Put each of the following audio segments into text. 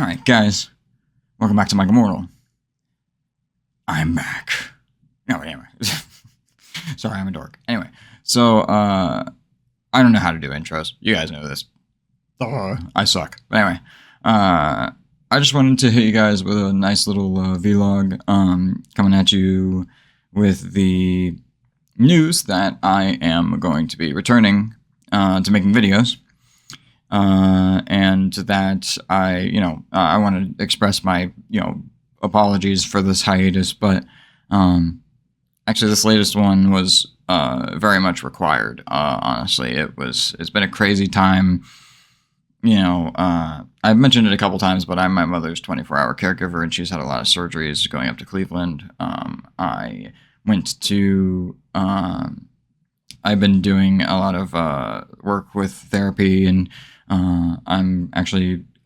Alright, guys. Welcome back to Mike Immortal. I'm back. No, anyway. Sorry, I'm a dork. Anyway, so, I don't know how to do intros. You guys know this. I suck. But anyway, I just wanted to hit you guys with a nice little vlog, coming at you with the news that I am going to be returning to making videos. And that I want to express my, apologies for this hiatus, but, actually this latest one was, very much required. Honestly, it's been a crazy time. I've mentioned it a couple times, but I'm my mother's 24-hour caregiver, and she's had a lot of surgeries going up to Cleveland. I went to, I've been doing a lot of, work with therapy, and,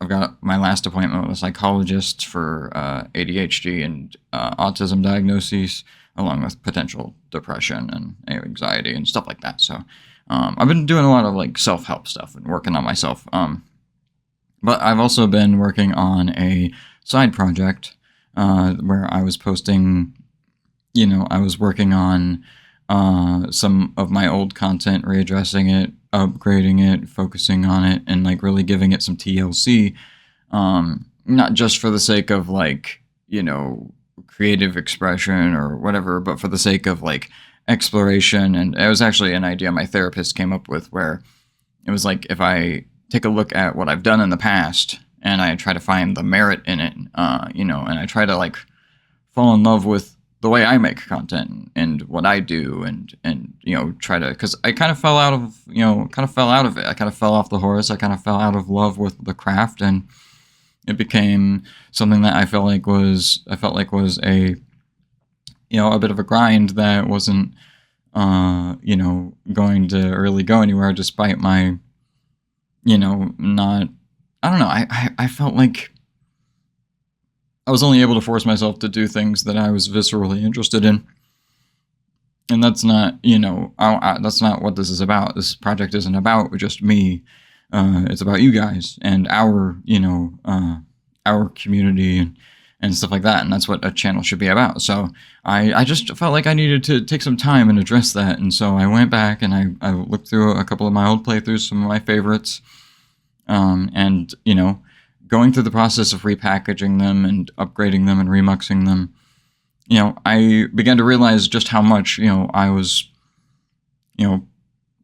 I've got my last appointment with a psychologist for ADHD and autism diagnoses, along with potential depression and anxiety and stuff like that. So I've been doing a lot of self-help stuff and working on myself. But I've also been working on a side project where I was posting, I was working on some of my old content, readdressing it, upgrading it, focusing on it, and really giving it some TLC, not just for the sake of creative expression or whatever, but for the sake of exploration. And it was actually an idea my therapist came up with, where it was if I take a look at what I've done in the past and I try to find the merit in it, and I try to fall in love with the way I make content and what I do, and try to, because I kind of fell out of it. I kind of fell off the horse. I kind of fell out of love with the craft, and it became something that I felt like was a bit of a grind that wasn't going to really go anywhere, despite my not, I don't know, I felt like I was only able to force myself to do things that I was viscerally interested in. And that's not, that's not what this is about. This project isn't about just me. It's about you guys and our community and stuff like that. And that's what a channel should be about. So I just felt like I needed to take some time and address that. And so I went back and I looked through a couple of my old playthroughs, some of my favorites, and, going through the process of repackaging them and upgrading them and remuxing them, I began to realize just how much, I was, I don't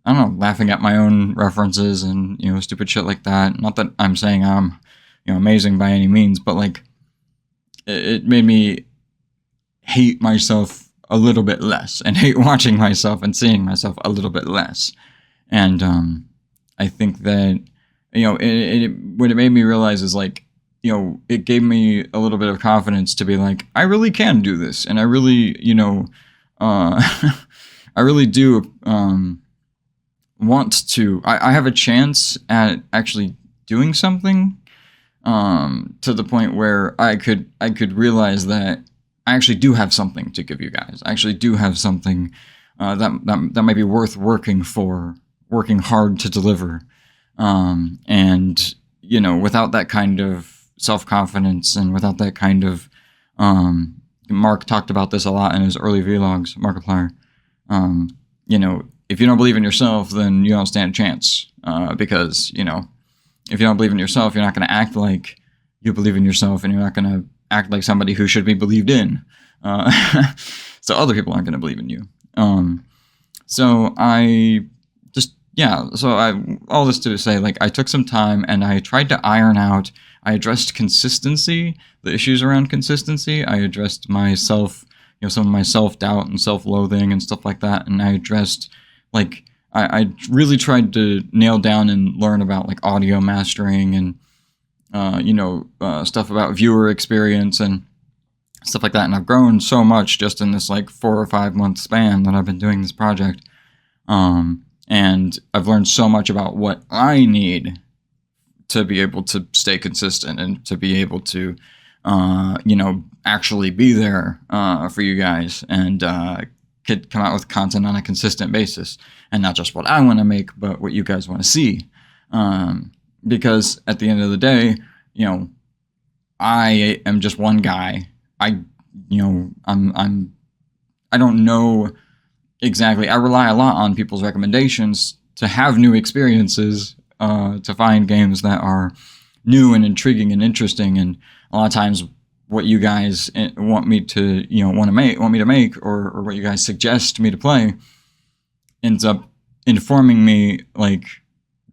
know, laughing at my own references and, stupid shit like that. Not that I'm saying I'm, amazing by any means, but it made me hate myself a little bit less, and hate watching myself and seeing myself a little bit less. And I think that, what it made me realize is it gave me a little bit of confidence to be I really can do this. And I really, I really do want to, I have a chance at actually doing something to the point where I could realize that I actually do have something to give you guys. I actually do have something that might be worth working for, working hard to deliver. And, without that kind of self-confidence, and without that kind of, Mark talked about this a lot in his early vlogs, Markiplier, if you don't believe in yourself, then you don't stand a chance, because, if you don't believe in yourself, you're not going to act like you believe in yourself, and you're not going to act like somebody who should be believed in, so other people aren't going to believe in you. All this to say, I took some time and I tried to iron out, I addressed consistency, the issues around consistency. I addressed myself, some of my self-doubt and self-loathing and stuff like that. And I addressed, I really tried to nail down and learn about, audio mastering and, stuff about viewer experience and stuff like that. And I've grown so much just in this, 4 or 5 month span that I've been doing this project. And I've learned so much about what I need to be able to stay consistent and to be able to, actually be there for you guys, and could come out with content on a consistent basis, and not just what I want to make, but what you guys want to see. Because at the end of the day, I am just one guy. I, I don't know exactly. I rely a lot on people's recommendations to have new experiences, to find games that are new and intriguing and interesting. And a lot of times, what you guys want me to, want me to make, or what you guys suggest me to play, ends up informing me like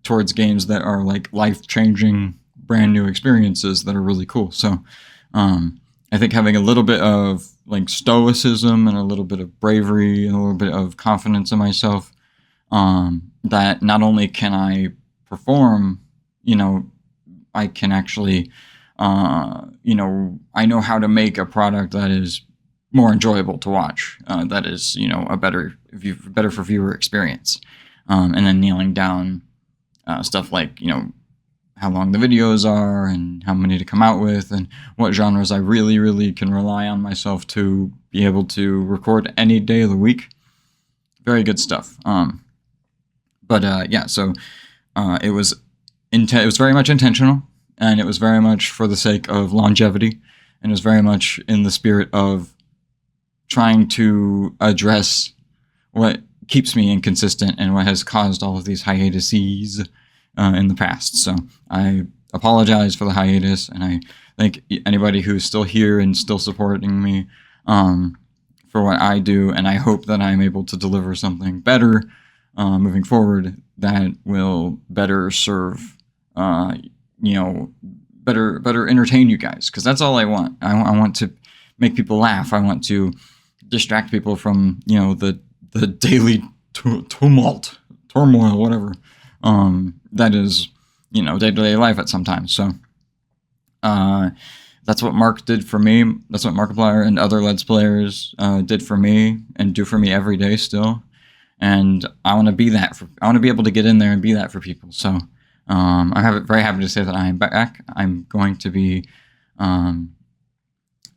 towards games that are like life-changing, brand new experiences that are really cool. So, I think having a little bit of like stoicism and a little bit of bravery and a little bit of confidence in myself, that not only can I perform, I can actually, I know how to make a product that is more enjoyable to watch, that is, a better for viewer experience, and then nailing down stuff like, how long the videos are and how many to come out with and what genres I really, really can rely on myself to be able to record any day of the week. Very good stuff. Yeah, so it was very much intentional, and it was very much for the sake of longevity, and it was very much in the spirit of trying to address what keeps me inconsistent and what has caused all of these hiatuses in the past. So I apologize for the hiatus, and I thank anybody who's still here and still supporting me for what I do, and I hope that I'm able to deliver something better moving forward that will better serve, better entertain you guys, because that's all I want. I want to make people laugh. I want to distract people from, the daily turmoil, whatever, that is, day-to-day life at some time. So that's what Mark did for me. That's what Markiplier and other Let's Players did for me and do for me every day still. And I want to be that. I want to be able to get in there and be that for people. So I'm very happy to say that I am back. I'm going to be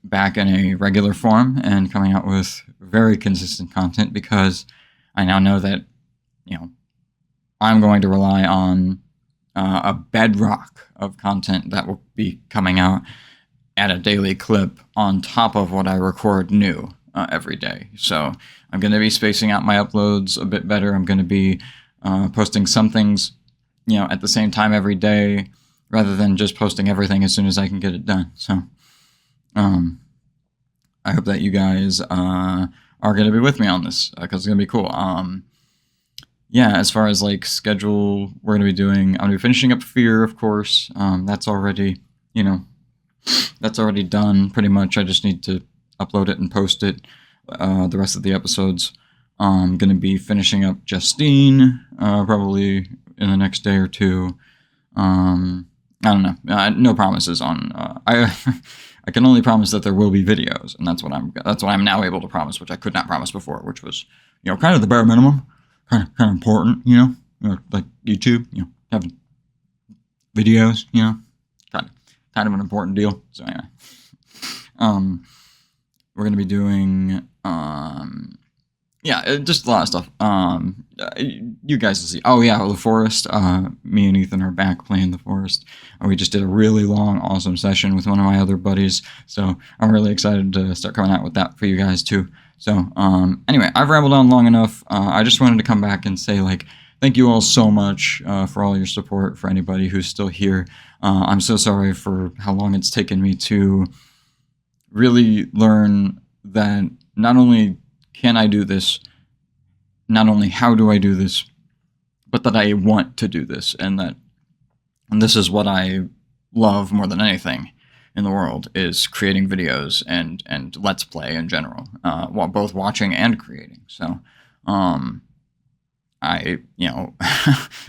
back in a regular form and coming out with very consistent content, because I now know that, I'm going to rely on a bedrock of content that will be coming out at a daily clip on top of what I record new every day. So I'm going to be spacing out my uploads a bit better. I'm going to be posting some things, at the same time every day, rather than just posting everything as soon as I can get it done. So I hope that you guys are going to be with me on this, because it's going to be cool. Yeah, as far as like schedule, we're going to be doing, I'm going to be finishing up Fear, of course. That's already, that's already done pretty much. I just need to upload it and post it, the rest of the episodes. I'm going to be finishing up Justine, probably in the next day or two. I don't know. No promises on, I can only promise that there will be videos, and that's what I'm now able to promise, which I could not promise before, which was, kind of the bare minimum. Kind of important, like YouTube, having videos, kind of an important deal. So anyway, we're gonna be doing, just a lot of stuff. You guys will see. Oh yeah, The Forest. Me and Ethan are back playing The Forest. We just did a really long, awesome session with one of my other buddies. So I'm really excited to start coming out with that for you guys too. So anyway, I've rambled on long enough. I just wanted to come back and say, like, thank you all so much for all your support, for anybody who's still here. I'm so sorry for how long it's taken me to really learn that not only can I do this, not only how do I do this, but that I want to do this, and this is what I love more than anything in the world, is creating videos and Let's Play in general, while both watching and creating. So,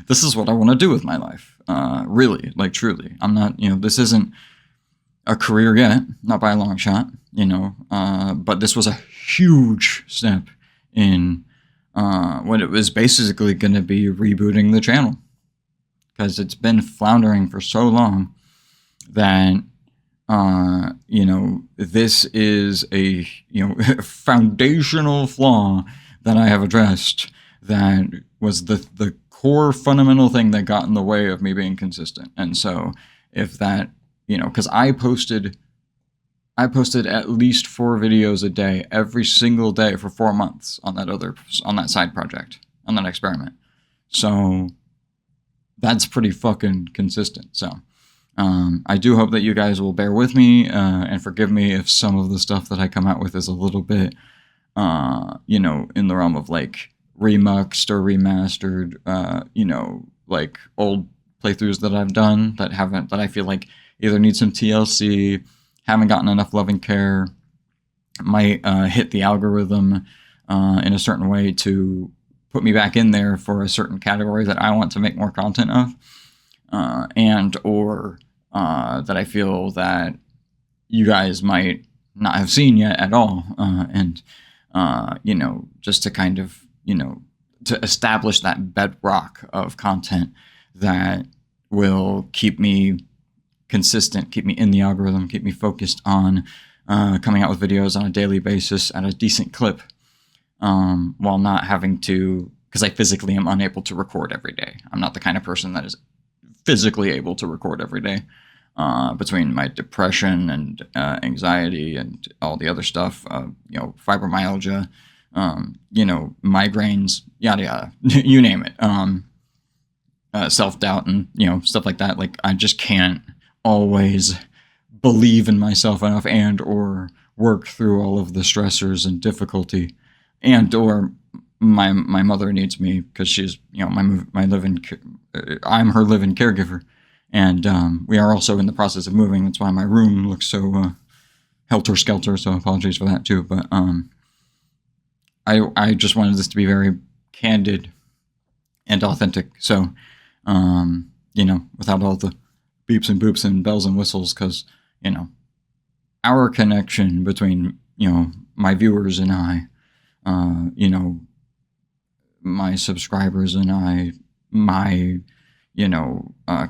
this is what I want to do with my life. Really, like truly. I'm not, this isn't a career yet, not by a long shot, but this was a huge step in what it was basically going to be rebooting the channel, because it's been floundering for so long that this is a foundational flaw that I have addressed, that was the core fundamental thing that got in the way of me being consistent. And so if that because I posted at least 4 videos a day every single day for 4 months on that side project, on that experiment. So that's pretty fucking consistent. So I do hope that you guys will bear with me and forgive me if some of the stuff that I come out with is a little bit, in the realm of like remuxed or remastered, like old playthroughs that I've done that I feel like either need some TLC, haven't gotten enough love and care, might hit the algorithm in a certain way to put me back in there for a certain category that I want to make more content of, and or that I feel that you guys might not have seen yet at all, and just to kind of to establish that bedrock of content that will keep me consistent, keep me in the algorithm, keep me focused on coming out with videos on a daily basis at a decent clip, while not having to, because I physically am unable to record every day. I'm not the kind of person that is physically able to record every day, between my depression and anxiety and all the other stuff, fibromyalgia, migraines, yada yada, you name it, self-doubt and stuff like that. Like, I just can't always believe in myself enough and or work through all of the stressors and difficulty, and or my mother needs me because she's I'm her living caregiver, and we are also in the process of moving. That's why my room looks so helter skelter, so apologies for that too. But I just wanted this to be very candid and authentic, so without all the beeps and boops and bells and whistles, because our connection between my viewers and I, my subscribers and I, my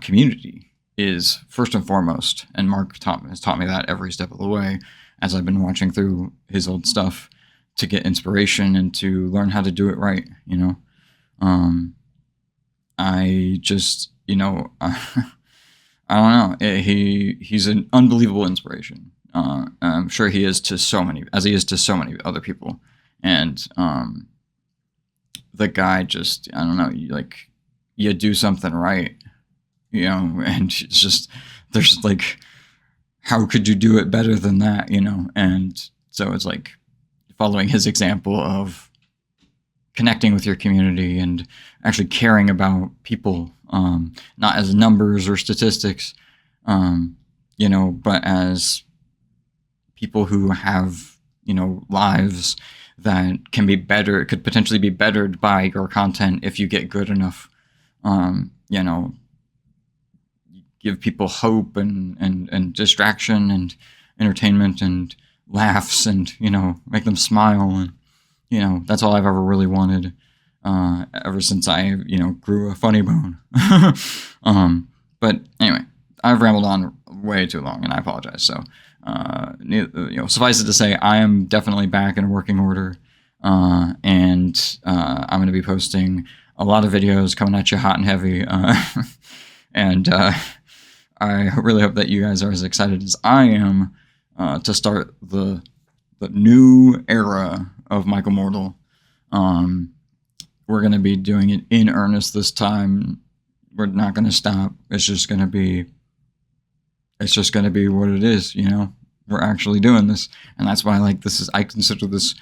community is first and foremost, and Mark has taught me that every step of the way as I've been watching through his old stuff to get inspiration and to learn how to do it right. I just I don't know. He's an unbelievable inspiration. I'm sure he is to so many other people. And the guy just, I don't know, you do something right, and it's just, there's like, how could you do it better than that, And so it's like following his example of connecting with your community and actually caring about people, not as numbers or statistics, but as people who have, lives that can be better, could potentially be bettered by your content if you get good enough, give people hope and distraction and entertainment and laughs and, make them smile. And, that's all I've ever really wanted, ever since I, grew a funny bone. But anyway, I've rambled on way too long and I apologize. So, suffice it to say, I am definitely back in working order. And I'm going to be posting a lot of videos coming at you hot and heavy. And I really hope that you guys are as excited as I am to start the new era of Michael Mortal. We're going to be doing it in earnest this time. We're not going to stop. It's just going to be what it is, We're actually doing this, and that's why I consider this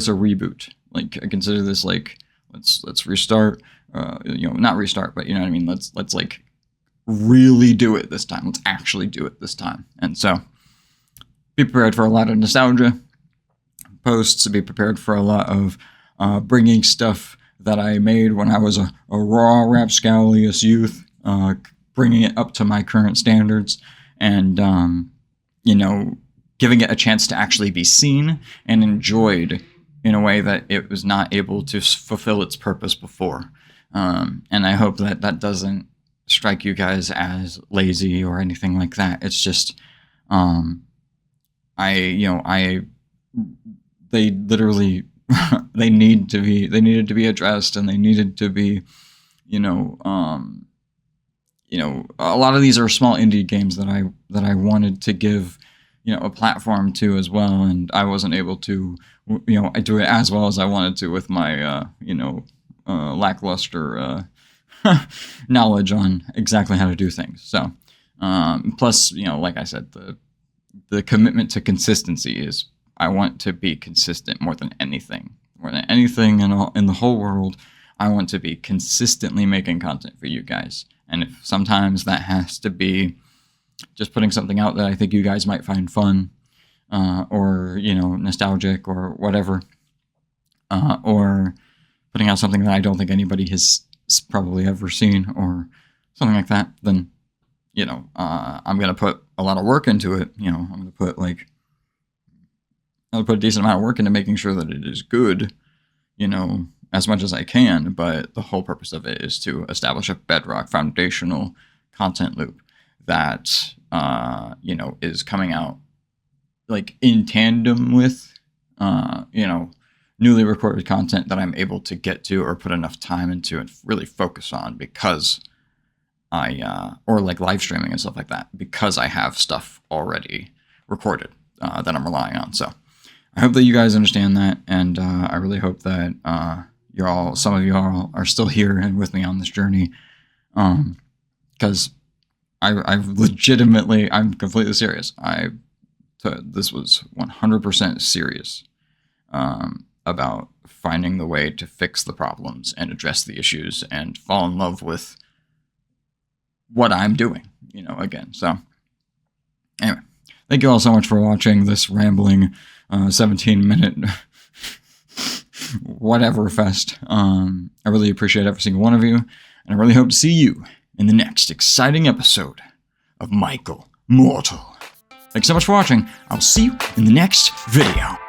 a reboot. Like, I consider this like, let's restart, not restart, but you know what I mean? Let's like really do it this time. Let's actually do it this time. And so be prepared for a lot of nostalgia posts, to be prepared for a lot of bringing stuff that I made when I was a raw rapscallious youth, bringing it up to my current standards, and giving it a chance to actually be seen and enjoyed in a way that it was not able to fulfill its purpose before. And I hope that doesn't strike you guys as lazy or anything like that. It's just, they literally, they needed to be addressed, and they needed to be, a lot of these are small indie games that I wanted to give, a platform to as well, and I wasn't able to, I do it as well as I wanted to with my, lackluster knowledge on exactly how to do things. So, plus, like I said, the commitment to consistency is I want to be consistent more than anything. More than anything in the whole world, I want to be consistently making content for you guys. And if sometimes that has to be just putting something out that I think you guys might find fun, or, nostalgic or whatever, or putting out something that I don't think anybody has probably ever seen or something like that, then, I'm going to put a lot of work into it. I'm going to put a decent amount of work into making sure that it is good, as much as I can. But the whole purpose of it is to establish a bedrock foundational content loop that, is coming out like in tandem with, newly recorded content that I'm able to get to or put enough time into and really focus on, because or like live streaming and stuff like that, because I have stuff already recorded that I'm relying on. So I hope that you guys understand that, and I really hope that some of you all are still here and with me on this journey, because I'm completely serious. This was 100% serious about finding the way to fix the problems and address the issues and fall in love with what I'm doing, again. So anyway, thank you all so much for watching this rambling 17-minute whatever fest. I really appreciate every single one of you, and I really hope to see you in the next exciting episode of Michael Mortal. Thanks so much for watching. I'll see you in the next video.